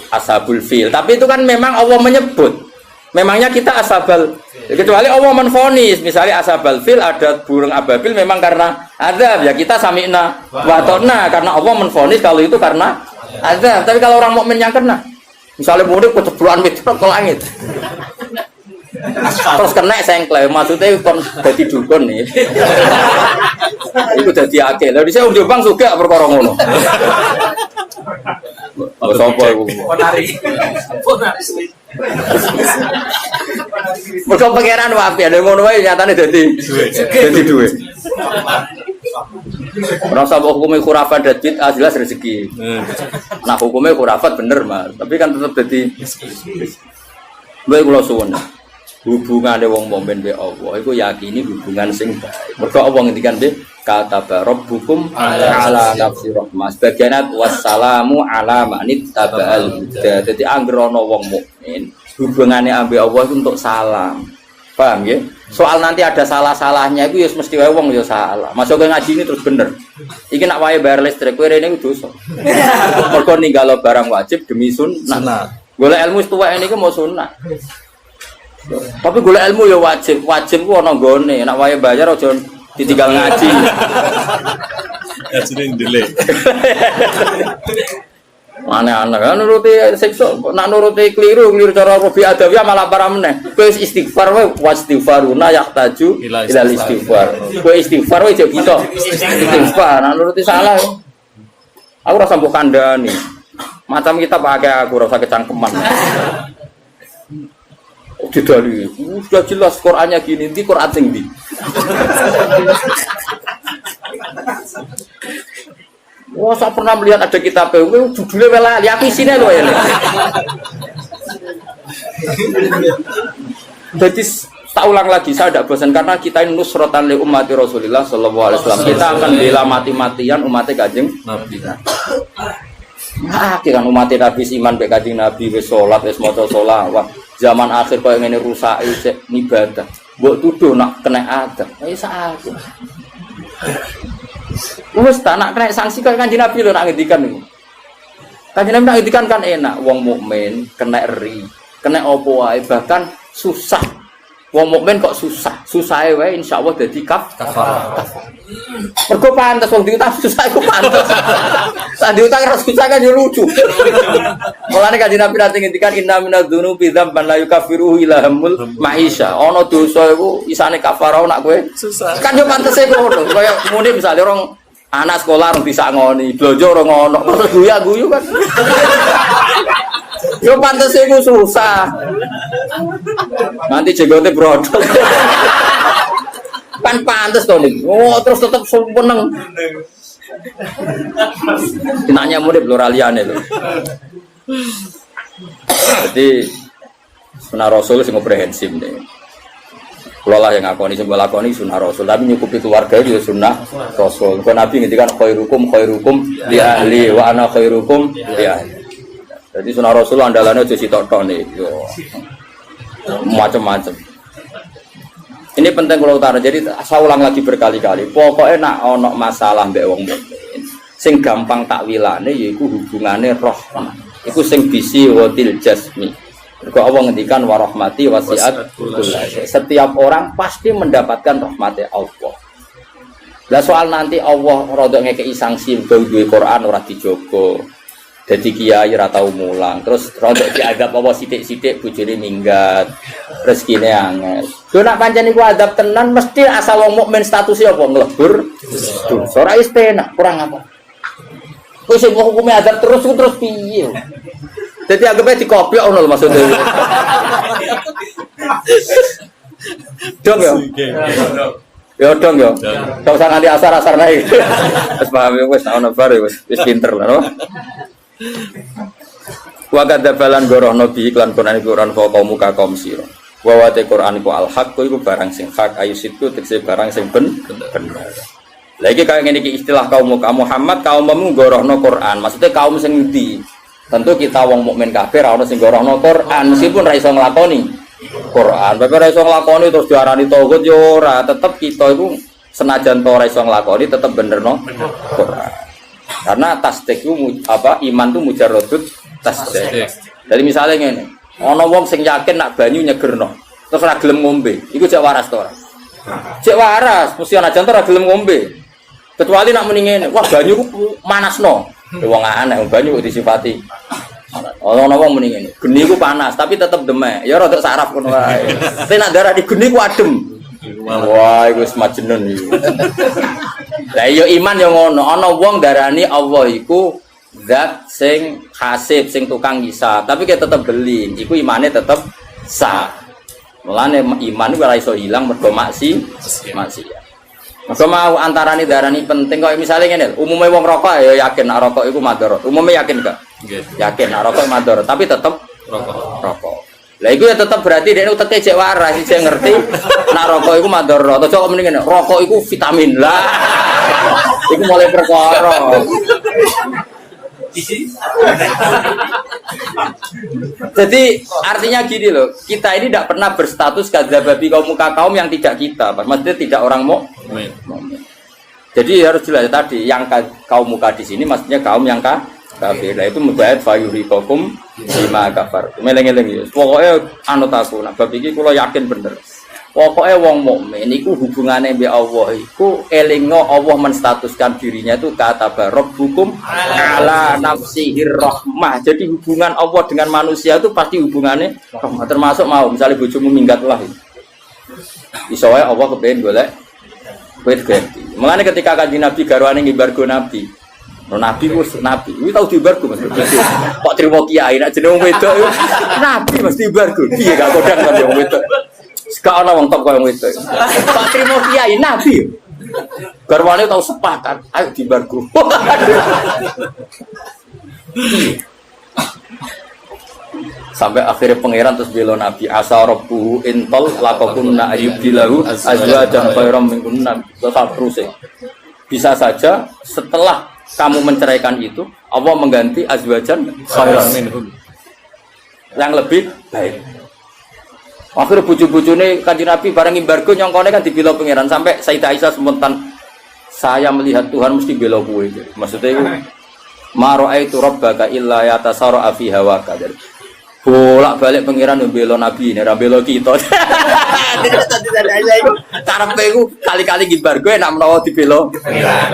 ashabul fil, tapi itu kan memang Allah menyebut. Memangnya kita ashabal, kecuali Allah menvonis, misalnya ashabal fil ada burung ababil memang karena azab, ya kita sami'na wa ta'na karena Allah menvonis kalau itu karena azab. Tapi kalau orang mukmin yang kena, misalnya murid keceblokan meteor ke langit, terus kena sengklek, maksudnya kon jadi dukun nih, itu jadi akil. Lalu saya udah bang suka perkara ngono. Sopo iku? Mergo pangeran wae ada ngono wae nyatane dadi duwe. Ora usah hukume khurafat dan bid'ah jelas rezeki. Nah hukume khurafat bener Mas, tapi kan tetep dadi bae kula suwun. Hubungane wong mukmin be Allah iku yakini hubungan sing baik. Mergo Allah ngendikan be kata rabbukum ala nafsi rahmah. Sebagian wassalamu ala manit tabal huda. Dadi anggere ana wong mukmin hubungane ambek Allah itu untuk salam. Paham ya? Soal nanti ada salah-salahnya itu ya mesti wae wong ya salah. Masuk ke ngaji ini terus bener. Iki nak wae bayar listrik kowe rene ku dosa. Mergo ninggalo barang wajib demi sunnah. Golek ilmu tuwek niku mau sunnah. Tapi golek ilmu ya wajib. Wajib ku ana nggone. Nak wae bayar aja ditinggal ngaji. Ngajine ndelek. Aneh-aneh kan nuruti siksa, nak nuruti keliru cara Robi Adawiyah malah parah meneh. Kowe istighfar wae wastighfaruna yahtaju ila istighfar. Kowe istighfar wae jek bisa. Istighfar nak nuruti salah. Aku rasa mbok kandhani. Macam kita pakai aku rasa kecangkeman. Didali, sudah jelas Qur'annya gini, nanti Qur'an sing ndi. Wah, saya pernah melihat ada kitab judulnya welali, aku isinya loh ya. Jadi tak ulang lagi, saya tidak bosan karena kita ini nusrotan li ummati Rasulillah sallallahu alaihi wasallam. Kita akan bela mati-matian umatnya Kanjeng Nabi. Nah, kan umatnya Nabi iman be Kanjeng Nabi wis salat, wis maca sholawat. Zaman akhir koyo ngene rusak ibadah. Mbok tuduh nak kena adab. Wis sakit. Wes tak nak kena sanksi kok Kanjeng Nabi lho nak ngendikan niku. Kanjeng Nabi nak ngendikan kan enak, wong mukmin kena eri, kena opo wae bahkan susah. Wong mukmin kok susah, susahe wae insyaallah dadi kafarah. Mergo pantes wong diutang susah iku pantes. Sak diutang ora susah kan yo lucu. Mulane Kanjeng Nabi nate ngendikan inna minadz-dzunubi dzamban la yukaffiruhu ila hamul maisha. Ana dosa iku isane kafarah nak kowe susah. Kan yo pantese ngono. Kaya muni misale orang anak sekolah orang bisa ngoni, blonjo orang ngono, terus guyu kan. Yo pantes iku susah. Nanti jenggote brodol. Kan pantes to nih. Oh, terus tetap seneng. Tinanya murid pluraliane lho. Jadi sunah Rasul sing komprehensif nih. Kula lah yang ngakoni sing lakoni sunah Rasul, tapi nyukupi keluarga itu sunah Rasul. Kok Nabi ngendikan khairukum li ahli wa ana khairukum li ahli. Jadi sunah Rasul andalane aja sitok-tok nih. Yo. Macam-macam. Ini penting kalau utara. Jadi saya ulang lagi berkali-kali. Pokoknya nak ono masalah mbek wong mukmin. Sing gampang takwilane yaiku hubungane rahmah. Iku sing bisi watil jasmi. Mergo Allah ngendikan wa rahmati wasi'at kullai. Setiap orang pasti mendapatkan rahmatnya Allah. Lah soal nanti Allah rodok ngekeki sanksi duwe Quran ora dijogo. Jadi kiai ora tau mulang, terus rodok diadab apa sithik-sithik bojone minggat. Rezekine angel. Lho nak pancen iku adab tenan mesti asal wong mukmin statusnya apa nglebur. Ora istenak, kurang apa. Wis hukume adab terus piye? Jadi anggapnya dikopiok ngono lho maksudnya. Dong ya. Ya dong ya. Kau usah nganti asar-asar naik. Wis paham wis ana bar wis pinter lho. Wa kadzabalan goroh nabi iklan Quran Quran kaum muka kaum sira. Wa te Quran iku al-haq iku barang sing hak ayusitu tekse barang sing bener. Lagi kaya ngene iki istilah kaum Muhammad kaummu gorohno Quran. Maksudnya kaum sing ndi? Tentu kita wong mukmin kafir ora ono sing gorohno Quran meskipun ra iso nglakoni Quran. Bapak ra iso nglakoni terus diarani tauhid yo ora, tetep kita iku senajan to ora iso nglakoni tetep benerno Quran. Karena tasdik itu iman itu mujarradut tasdik. Jadi misalnya ngene, ana wong sing yakin nak banyu nyegerno, terus ora gelem ngombe, iku cek waras to ora? Cek waras, mesti ana jan ora gelem ngombe. Kecuali nak muni ngene, wah banyu ku manasno. Wong aneh banyu kok disifati. Ana wong muni ngene, geni ku panas tapi tetep demek. Ya rada saraf ngono wae. Tapi nak darah di geni ku adem. Wah, iku wis majnun iki. Lah iya iman yo ngono, ana wong darani Allah iku zat sing hasib, sing tukang hisab, tapi kita tetep beli, iku imane tetep sah. Mulane iman ora iso ilang mergo maksiat. Maka mau antarane darani penting kok misalnya ngene, umume wong rokok ya yakin nek rokok iku madharat. Umume yakin gak? Yakin nek rokok madharat, tapi tetep rokok. Lah iku ya tetep berarti dekne uteke cek waras, sing ngerti nek rokok iku madharat. Aja kok mending ngene, rokok iku vitamin. Lah iku mulai perkara. Jadi artinya gini loh, kita ini tidak pernah berstatus kadzababi kaum yang tidak kita, maksudnya tidak orang mukmin. Jadi harus jelas tadi yang kaum muka di sini maksudnya kaum yang kafir. Nah itu mubayat fayuriqakum bima kafar. Meleng-eleng ya. Pokoknya anut aku, nah bab iki kula yakin bener. Pokoknya wong mukmin iku hubungannya mbek Allah iku elingo Allah menstatuskan dirinya itu kata rabbukum ala nafsihir rahmah. Jadi hubungan Allah dengan manusia itu pasti hubungannya rahmah. Termasuk mau misalnya bojomu minggat lah. Iso wae Allah kepengin golek kowe ganti. Mulane ketika Kanjeng Nabi garwane ngimbargo Nabi. Nabi wis nabi. Kuwi tau diimbargo Mas. Kok trimo kiai nek jeneng wedok nabi mesti diimbargo. Piye gak kodang sampe wong wedok. Sekarang orang top kau itu, Pak Trimo Kiai Nabi, garwane tahu sepakat, ayo dibargo. Sampai akhirnya pangeran terus bela Nabi asarabuhu intol lakokunna ayyubilahu azwajan khairam minkunna terus bisa saja setelah kamu menceraikan itu Allah mengganti azwajan khairam minhum yang lebih baik. Akhirnya bucu-bucune Kanjeng Nabi bareng embargo nyongkone kan dibela pangeran sampai Sayyidah Aisyah spontan saya melihat Tuhan mesti bela kowe. Maksudnya itu mara'aitu rabbaka illa yatasara fi hawaka. Bolak-balik pangeran bela Nabi ini ra bela kita. Karepe iku kali-kali embargo enak menawa dibela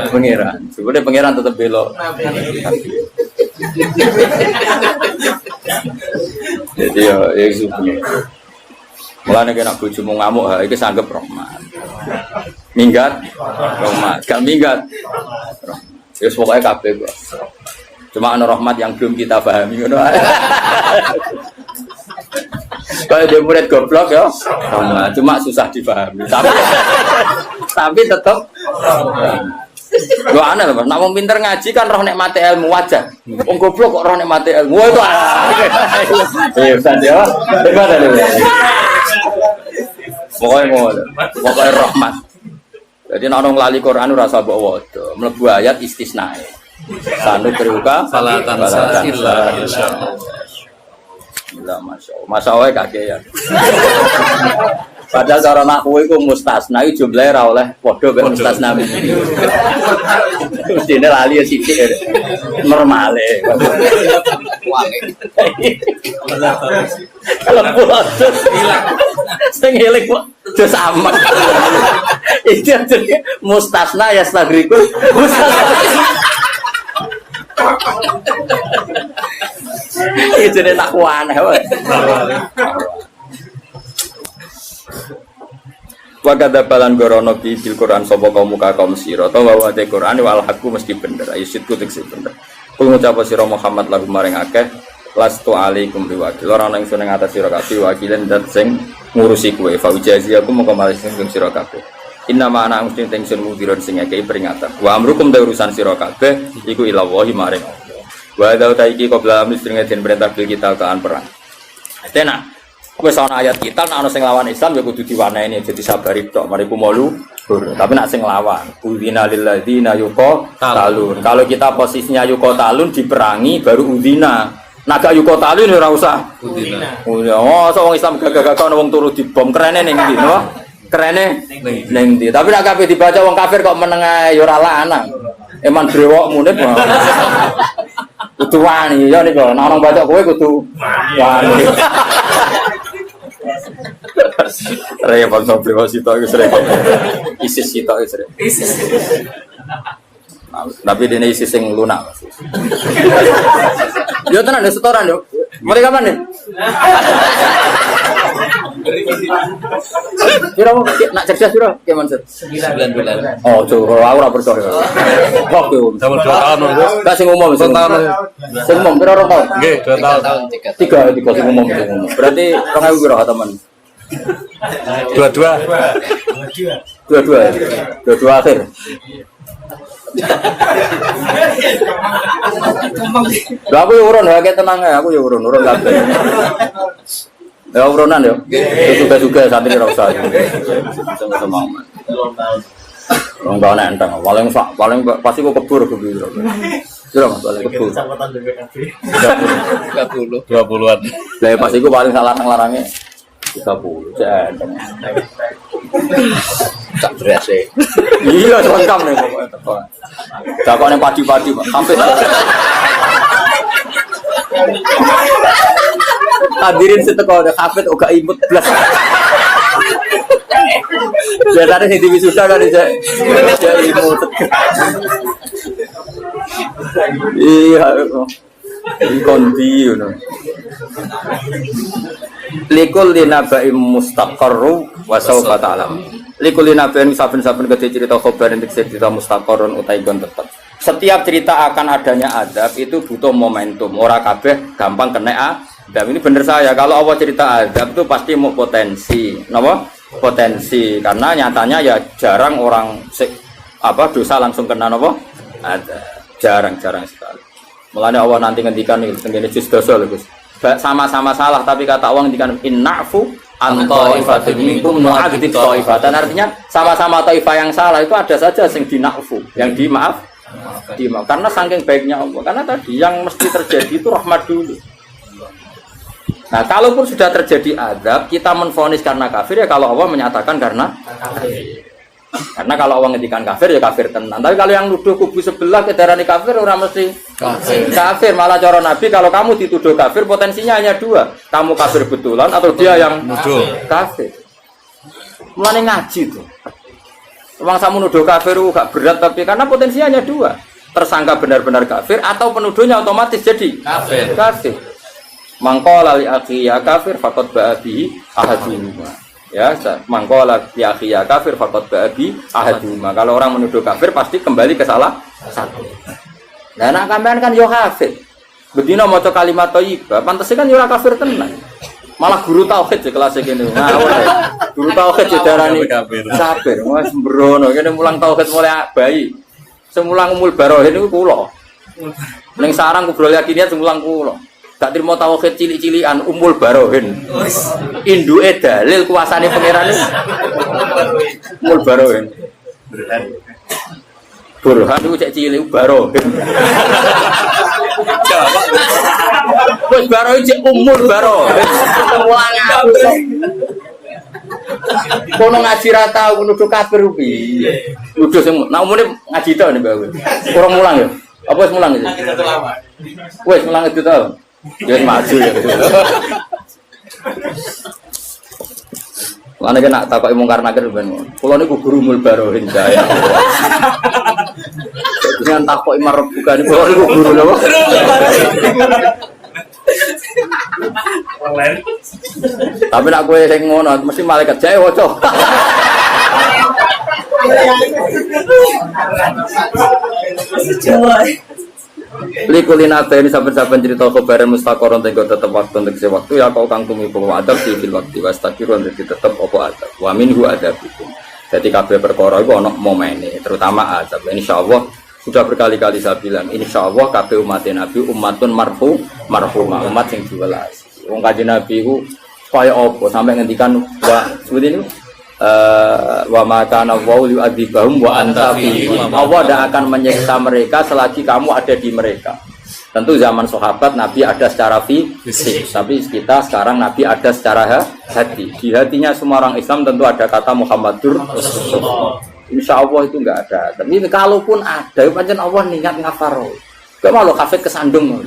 pangeran. Sebenarnya pangeran tetap bela Nabi. Jadi ya sebenarnya mulane kena bojomu ngamuk ha iki sanggep rahmat. Minggat rahmat, gak minggat. Ya pokoke kabeh kok. Cuma ana rahmat yang belum kita pahami ngono. Kalau dia murid goblok ya, rahmat cuma susah dipahami. Tapi tetap lo aneh loh, nak wong pinter ngaji kan roh nikmati ilmu wajar. Wong goblok kok roh nikmati ilmu itu. Iya, sanjaya. Bagaimana dulu? Pokoknya rahmat. Jadi nak orang lali Quran rasa bawa itu, melebu ayat istisna. Sanu beruka, salatan illa insyaallah. Masya Allah kakek ya. Padahal cara nak kowe iku mustasna iku jumlahe ra oleh padha karo mustasna iki. Mestine lali sithik normale. Kalau pulas hilang. Sing eling kok dos amat. Iki jenenge mustasna ya stagrikul. Iki jenenge tak aneh wae. Wakada balan gorono bil Quran sapa kaum muka kaum sira ta wa te Quran wal haqqu mesti bener ayo sitku tekse bener kul ngucap sira Muhammad lagu maring akeh lastu alaikum biwakil ora ana ing seneng atas sira kabeh wakilen dat sing ngurusi kowe fa ujazi aku mongko malis sing sira kabeh inna ma ana mesti teng sun mudiron sing akeh peringatan wa amrukum ta urusan sira kabeh iku ilawahi maring Allah wa ta iki qabla amri sing den perintah bil kita kaan perang tenan Wes ana ayat kita nek ana sing lawan Islam ya kudu diwaneni jadi sabari tok mariku malu. Tapi nak sing lawan, udina lil ladzina yuqatalun. Kalau kita posisinya yuqatalun diperangi baru udina. Nak gak yuqatalun ora usah udina. Oh, wong Islam gagah-gagah ana wong turu dibom kerene ning ndi, napa? Kerene ning ndi. Tapi nek kabeh dibaca wong kafir kok meneng ae ya ora lanang. Eman brewokmu nek. Kudu wani ya niku. Nek orang baca kowe kudu wani. Repot sampai wasito itu sering. ISIS itu sering. Tapi ini ISIS yang lunak. Dia tenan ada setoran yuk. Mulai kapan nih? Kira mau nak cerdas kira gimana sih? 9 bulan. Oh, coba aku ora percaya. Oke, Sama 2 tahun. enggak sing umum sing tahun. Sing umum kira ora tau. Nggih, 2 tahun. 3 sing umum. Berarti 2000 kira teman. 22 akhir. Lah aku yo urun ya tenang ya, aku yo urun kabeh. Ya urunan yo. Juga santri ora usah. Sama-sama. Wong gak ana enteng, paling pasti kok kebur kebiro. Kira Mas paling kebur. 20-an. Lah pas iku paling salah nang larange 30. Enteng. Sak beras e. Iya, lengkap nih pokoknya teko. Dakone padi-padi, Pak. Sampai hadirin seteko ada hafid uga imut blas. Biasanya sing diwisuda kan iki imut. Iya. Iki kondi ngono. Likul linabai mustaqarru wa sawfa ta'lam. Likul linabai saben-saben gede cerita khabar entuk cerita mustaqarrun utai gon tetep. Setiap cerita akan adanya adab itu butuh momentum. Ora kabeh gampang kena adab. Ini bener saya. Kalau Allah cerita adab itu pasti mau potensi. Napa? Potensi. Karena nyatanya ya jarang orang dosa langsung kena napa? Adab. Jarang sekali. Mulane Allah nanti ngendikan iki tengene juz dosa lho Gus. Sama-sama salah tapi kata Allah ngendikan innafu antaifatin minkum nu'adzib taifatan. Artinya sama-sama taifah yang salah itu ada saja yang dinafu, yang dimaaf. Karena saking baiknya Allah. Karena tadi yang mesti terjadi itu rahmat dulu. Nah, kalaupun sudah terjadi azab, kita menvonis karena kafir ya kalau Allah menyatakan karena kafir. Karena kalau Allah ngendikan kafir ya kafir tenan. Tapi kalau yang nuduh kubu sebelah kedarani kafir orang mesti kafir. Malah cara Nabi kalau kamu dituduh kafir potensinya hanya 2. Kamu kafir betulan atau dia yang nuduh kafir. Mulane ngaji tuh. Emang kamu nuduh kafir gak berat tapi karena potensinya hanya 2. Tersangka benar-benar kafir atau penuduhnya otomatis jadi kafir. Mangqala li akhi ya kafir faqad ba'abi ahaduma. Ya, mangqala li akhi ya kafir faqad ba'abi ahaduma. Kalau orang menuduh kafir pasti kembali ke salah satu. Nah, nak sampean kan yo kafir. Bedina maca kalimat thayyibah, pantese kan yo ora kafir tenan. Malah guru tauhid di kelas kene. Ngawur. Guru tauhid didarani kafir. Wes sembrono kene mulang tauhid mulai bayi. Semulang umul barohin niku kula. Ning sarang kubrol yakiniat semulang kula. Gak terima tauhid cilik-cilikan umul barohin. Induke dalil kuasane pangeran umul barohin. Burhan itu cek cilik barohin. Wis barohin cek umul barohin. Mulang aku. Kono ngaji ra tau nuduh kafir piye. Nuduh sing nak umune ngaji tok nek bae. Kurang mulang ya. Apa wis mulang iki? Wis mulang itu tau. Ya maju ya. Lan nek nak takoki mungkar nakir ben. Kula niku guru mul barohin saya. Dengan takoki marep bukan kula niku guru lho. Tapi nak kowe sing ngono mesti malaikat jae waca. Likulina ini saben-saben cerita khabaran mustaqarron tenggo tetep waktu untuk waktu ya kau kang tumi bahwa adab di fil waktu wastakirun jadi tetep apa adab wa minhu adabikum. Jadi kabeh perkara iku ana momene terutama adab. Insyaallah sudah berkali-kali saya bilang insyaallah kabeh umat Nabi umatun marhumah umat sing diwelas. Wong kanjeng Nabi ku Kaya apa sampai ngendikan wa seperti ini wa maka nawau yu'adzibahum wa anta fihim. Allah tidak akan menyiksa mereka selagi kamu ada di mereka. Tentu zaman sahabat Nabi ada secara fisik, tapi kita sekarang Nabi ada secara hati. Di hatinya semua orang Islam tentu ada kata Muhammadur Rasulullah. Insya Allah itu enggak ada. Tapi kalaupun ada, pancen Allah niat ngafaro. Gak malu kafet kesandung.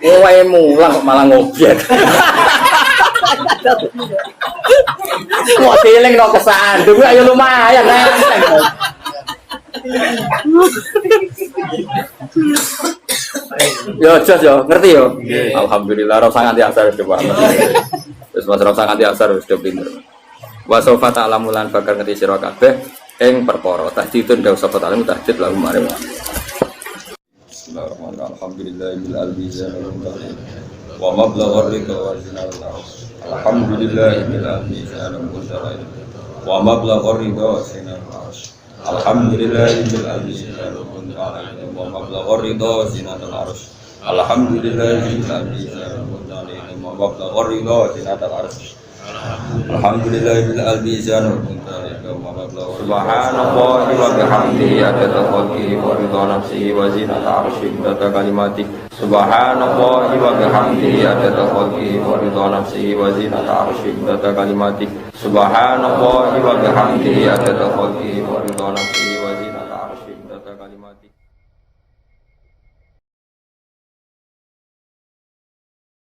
Wae mulang kok malah ngobyek. Wah, feeling kok kesandung ya lumayan enteng. Yo jos yo, ngerti yo. Alhamdulillah ora sangat diasar coba. Wis mas ora sangat diasar wis pinter. Wa sawfa ta'lamulan bakal ngerti sira kabeh ing perkara. Tahdidun dawu sapa ta'lamu tahdid lagu mare. Bismillahirrahmanirrahim. Alhamdulillahil albizan wa mablagha ridha wa zinal arsh. Alhamdulillahil albizan wa mablagha ridha wa zinal arsh. Alhamdulillahil albizan wa mablagha ridha wa zinal arsh. Alhamdulillahil albizan wa mablagha ridha wa zinal arsh. Alhamdulillahil albizan Subhanallahi wa bihamdihi adada khalqihi wa ridha nafsihi wa zinata arsyihi adada kalimatihi Subhanallahi wa bihamdihi adada khalqihi wa ridha nafsihi wa zinata arsyihi adada kalimatihi Subhanallahi wa bihamdihi adada khalqihi wa ridha nafsihi wa zinata arsyihi adada kalimatihi